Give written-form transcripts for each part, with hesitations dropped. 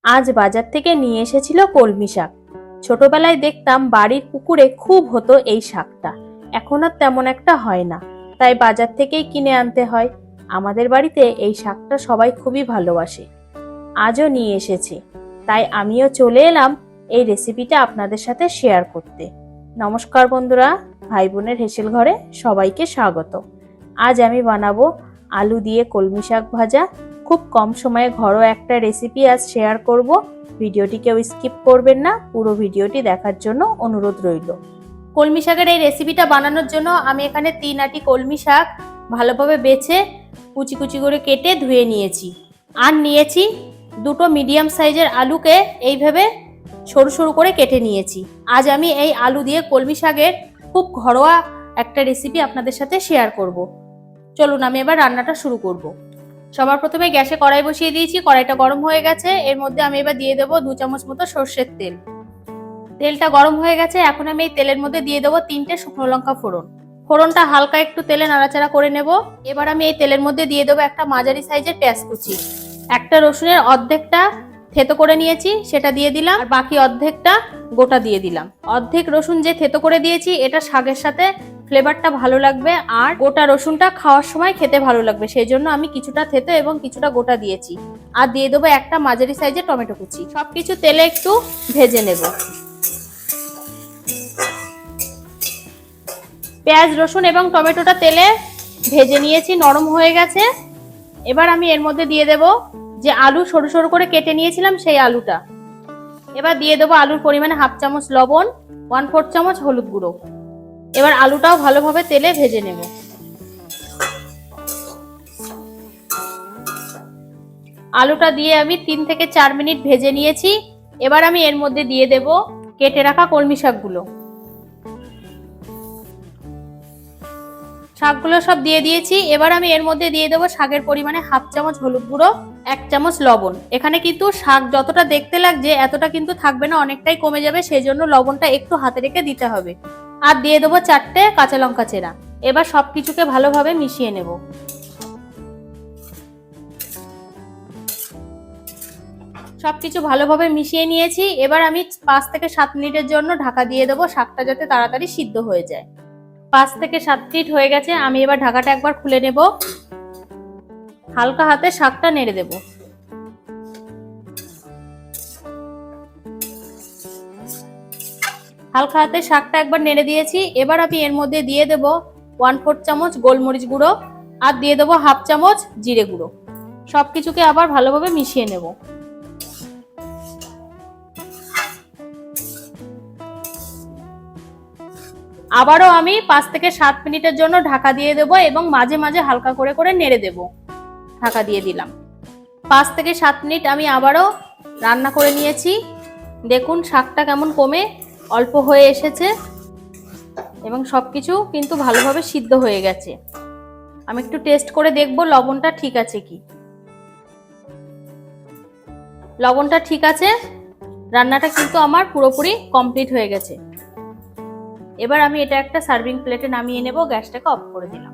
আজ বাজার থেকে নিয়ে এসেছিল কলমি শাক। ছোটবেলায় দেখতাম বাড়ির পুকুরে খুব হতো এই শাকটা। এখন আর তেমন একটা হয় না, তাই বাজার থেকেই কিনে আনতে হয়। আমাদের বাড়িতে এই শাকটা সবাই খুবই ভালোবাসে। আজও নিয়ে এসেছি, তাই আমিও চলে এলাম এই রেসিপিটা আপনাদের সাথে শেয়ার করতে। নমস্কার বন্ধুরা, ভাই বোনের হেসেল ঘরে সবাইকে স্বাগত। আজ আমি বানাবো আলু দিয়ে কলমি শাক ভাজা। খুব কম সময়ে ঘরোয়া একটা রেসিপি আজ শেয়ার করব। ভিডিওটি কেউ স্কিপ করবেন না, পুরো ভিডিওটি দেখার জন্য অনুরোধ রইল। কলমি শাকের এই রেসিপিটা বানানোর জন্য আমি এখানে 3 আটি কলমি শাক ভালোভাবে বেছে কুচি কুচি করে কেটে ধুয়ে নিয়েছি। আর নিয়েছি দুটো মিডিয়াম সাইজের আলুকে এইভাবে সরু সরু করে কেটে নিয়েছি। আজ আমি এই আলু দিয়ে কলমি শাকের খুব ঘরোয়া একটা রেসিপি আপনাদের সাথে শেয়ার করব। চলুন আমি এবার রান্নাটা শুরু করব। সবার প্রথমে গ্যাসে কড়াই বসিয়ে দিয়েছি। কড়াইটা গরম হয়ে গেছে। এর মধ্যে আমি এবার দিয়ে দেবো 2 চামচ মতো সর্ষের তেল। তেলটা গরম হয়ে গেছে। এখন আমি এই তেলের মধ্যে দিয়ে দেবো 3টে শুকনো লঙ্কা ফোড়ন। ফোড়নটা হালকা একটু তেলে নাড়াচাড়া করে নেব। এবার আমি এই তেলের মধ্যে দিয়ে দেবো একটা মাঝারি সাইজের পেঁয়াজ কুচি। একটা রসুনের অর্ধেকটা থেতো করে নিয়েছি, সেটা দিয়ে দিলাম। আর বাকি অর্ধেকটা গোটা দিয়ে দিলাম। অর্ধেক রসুন যে থেতো করে দিয়েছি, এটা শাকের সাথে ফ্লেভারটা ভালো লাগবে আর গোটা রসুনটা খাওয়ার সময় খেতে ভালো লাগবে, সেই জন্য আমি কিছুটা থেতো এবং কিছুটা গোটা দিয়েছি। আর দিয়ে দেবো একটা মাঝারি সাইজের টমেটো কুচি। সবকিছু তেলে একটু ভেজে নেব। পেঁয়াজ, রসুন এবং টমেটোটা তেলে ভেজে নিয়েছি, নরম হয়ে গেছে। এবার আমি এর মধ্যে দিয়ে দেব যে আলু সরু সরু করে কেটে নিয়েছিলাম, সেই আলুটা। এবার দিয়ে দেবো আলুর পরিমাণে 1/2 চামচ লবণ, 1/4 চামচ হলুদ গুঁড়ো। এবার আলুটাও ভালোভাবে তেলে ভেজে নেব। আলুটা দিয়ে আমি 3 থেকে 4 মিনিট ভেজে নিয়েছি। এবার আমি এর মধ্যে দিয়ে দেব কেটে রাখা কলমি শাকগুলো। শাকগুলো সব দিয়ে দিয়েছি। এবার আমি এর মধ্যে দিয়ে দেবো শাকের পরিমাণে 1/2 চামচ হলুদ গুঁড়ো, 1 চামচ লবণ। এখানে কিন্তু শাক যতটা দেখতে লাগছে এতটা কিন্তু থাকবে না, অনেকটাই কমে যাবে, সেই জন্য লবণটা একটু হাতে রেখে দিতে হবে। আর দিয়ে দেবো 4টে কাঁচা লঙ্কা চেরা। এবার সবকিছুকে ভালোভাবে মিশিয়ে নেব। সবকিছু ভালোভাবে মিশিয়ে নিয়েছি। এবার আমি 5 থেকে 7 মিনিটের জন্য ঢাকা দিয়ে দেবো, শাকটা যাতে তাড়াতাড়ি সিদ্ধ হয়ে যায়। 5 থেকে 7 মিনিট হয়ে গেছে। আমি এবার ঢাকাটা একবার খুলে নেব। হালকা হাতে শাকটা নেড়ে দেব। হালকা হাতে শাকটা একবার নেড়ে দিয়েছি। এবার আমি এর মধ্যে দিয়ে দেব 1/4 চামচ গোলমরিচ গুঁড়ো আর দিয়ে দেবো 1/2 চামচ জিরে গুঁড়ো। সবকিছুকে আবার ভালোভাবে মিশিয়ে নেব। আবারও আমি 5 থেকে 7 মিনিটের জন্য ঢাকা দিয়ে দেব এবং মাঝে মাঝে হালকা করে করে নেড়ে দেব। ঢাকা দিয়ে দিলাম। 5 থেকে 7 মিনিট আমি আবারও রান্না করে নিয়েছি। দেখুন শাকটা কেমন কমে অল্প হয়ে এসেছে এবং সবকিছু কিন্তু ভালোভাবে সিদ্ধ হয়ে গেছে। আমি একটু টেস্ট করে দেখব লবণটা ঠিক আছে কি। লবণটা ঠিক আছে। রান্নাটা কিন্তু আমার পুরোপুরি কমপ্লিট হয়ে গেছে। এবার আমি এটা একটা সার্ভিং প্লেটে নামিয়ে নেব। গ্যাসটাকে অফ করে দিলাম।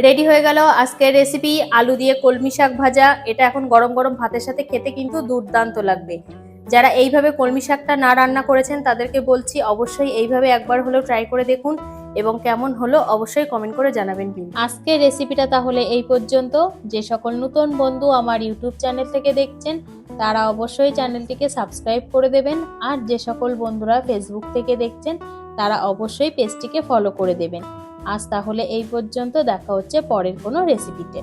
রেডি হয়ে গেল আজকের রেসিপি আলু দিয়ে কলমি শাক ভাজা। এটা এখন গরম গরম ভাতের সাথে খেতে কিন্তু দুর্দান্ত লাগবে। যারা এইভাবে কলমি শাকটা না রান্না করেছেন তাদেরকে বলছি অবশ্যই এইভাবে একবার হলেও ট্রাই করে দেখুন এবং কেমন হলো অবশ্যই কমেন্ট করে জানাবেন। আজকের রেসিপিটা তাহলে এই পর্যন্ত। যে সকল নতুন বন্ধু আমার ইউটিউব চ্যানেল থেকে দেখছেন তারা অবশ্যই চ্যানেলটিকে সাবস্ক্রাইব করে দেবেন। আর যে সকল বন্ধুরা ফেসবুক থেকে দেখছেন তারা অবশ্যই পেজটিকে ফলো করে দেবেন। আজ তাহলে এই পর্যন্ত। দেখা হচ্ছে পরের কোনো রেসিপিতে।